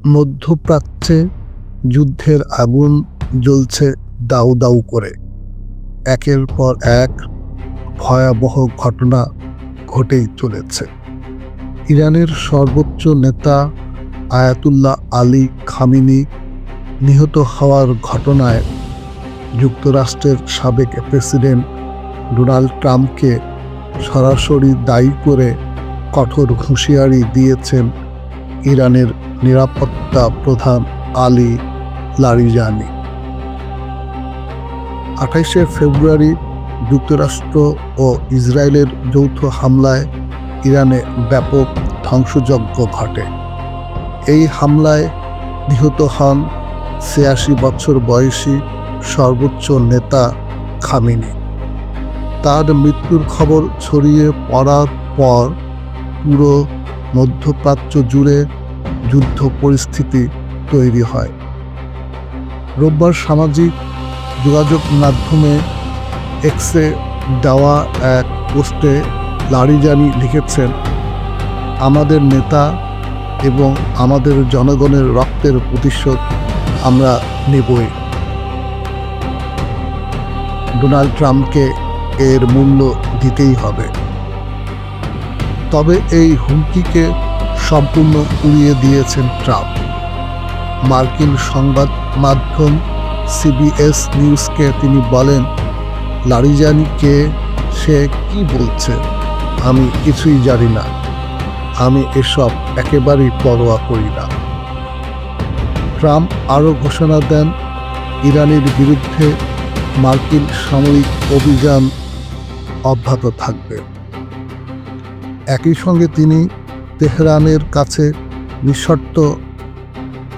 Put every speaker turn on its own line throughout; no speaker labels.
মধ্যপ্রাচ্যে যুদ্ধের আগুন জ্বলছে দাউ দাউ করে। একের পর এক ভয়াবহ ঘটনা ঘটেই চলেছে। ইরানের সর্বোচ্চ নেতা আয়াতুল্লাহ আলী খামেনি নিহত হওয়ার ঘটনায় যুক্তরাষ্ট্রের সাবেক প্রেসিডেন্ট ডোনাল্ড ট্রাম্পকে সরাসরি দায়ী করে কঠোর হুঁশিয়ারি দিয়েছেন ইরানের নিরাপত্তা প্রধান আলী লারিজানি। 28শে ফেব্রুয়ারি যুক্তরাষ্ট্র ও ইসরায়েলের যৌথ হামলায় ইরানে ব্যাপক ধ্বংসযজ্ঞ ঘটে। এই হামলায় নিহত হন ৮৬ বছর বয়সী সর্বোচ্চ নেতা খামেনি। তার মৃত্যুর খবর ছড়িয়ে পড়ার পর পুরো মধ্যপ্রাচ্য জুড়ে যুদ্ধ পরিস্থিতি তৈরি হয়। রোববার সামাজিক যোগাযোগ মাধ্যমে এক্সে দেওয়া এক পোস্টে লারিজানি লিখেছেন, আমাদের নেতা এবং আমাদের জনগণের রক্তের প্রতিশোধ আমরা নেবই। ডোনাল্ড ট্রাম্পকে এর মূল্য দিতেই হবে। তবে এই হুমকিকে সম্পূর্ণ উড়িয়ে দিয়েছেন ট্রাম্প। মার্কিন সংবাদ মাধ্যম সিবিএস নিউজকে তিনি বলেন, লারিজানি কে, সে কি বলছে আমি কিছুই জানি না, আমি এসব একেবারেই পরোয়া করি না। ট্রাম্প আরও ঘোষণা দেন, ইরানের বিরুদ্ধে মার্কিন সামরিক অভিযান অব্যাহত থাকবে। একই সঙ্গে তিনি তেহরানের কাছে নিঃশর্ত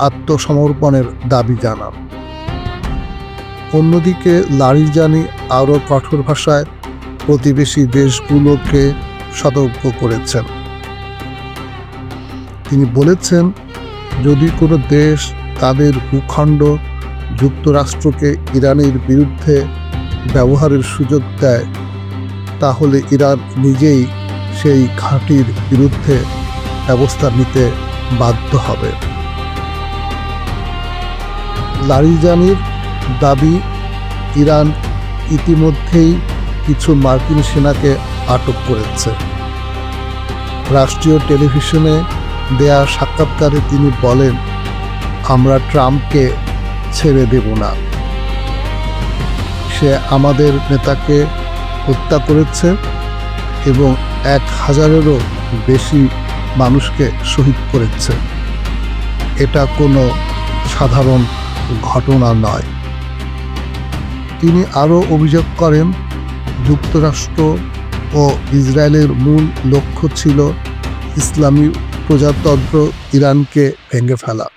আত্মসমর্পণের দাবি জানান। অন্যদিকে লারিজানি আরও কঠোর ভাষায় প্রতিবেশী দেশগুলোকে সতর্ক করেছেন। তিনি বলেছেন, যদি কোনো দেশ তাদের ভূখণ্ড যুক্তরাষ্ট্রকে ইরানের বিরুদ্ধে ব্যবহারের সুযোগ দেয়, তাহলে ইরান নিজেই সেই ঘাঁটির বিরুদ্ধে ব্যবস্থা নিতে বাধ্য হবে। লারিজানির দাবি, ইরান ইতিমধ্যেই কিছু মার্কিন সেনাকে আটক করেছে। রাষ্ট্রীয় টেলিভিশনে দেয়া সাক্ষাৎকারে তিনি বলেন, আমরা ট্রাম্পকে ছেড়ে দেব না। সে আমাদের নেতাকে হত্যা করেছে এবং ১,০০০-এরও বেশি মানুষকে শহীদ করেছে। এটা কোনো সাধারণ ঘটনা নয়। তিনি আরও অভিযোগ করেন, যুক্তরাষ্ট্র ও ইসরায়েলের মূল লক্ষ্য ছিল ইসলামী প্রজাতন্ত্র ইরানকে ভেঙে ফেলা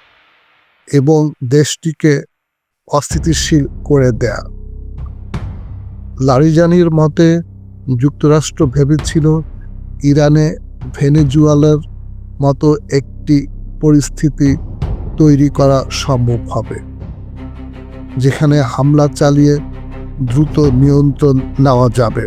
এবং দেশটিকে অস্থিতিশীল করে দেয়া। লারিজানির মতে, যুক্তরাষ্ট্র ভেবেছিল ইরানে ভেনেজুয়েলার মতো একটি পরিস্থিতি তৈরি করা সম্ভব হবে, যেখানে হামলা চালিয়ে দ্রুত নিয়ন্ত্রণ নেওয়া যাবে।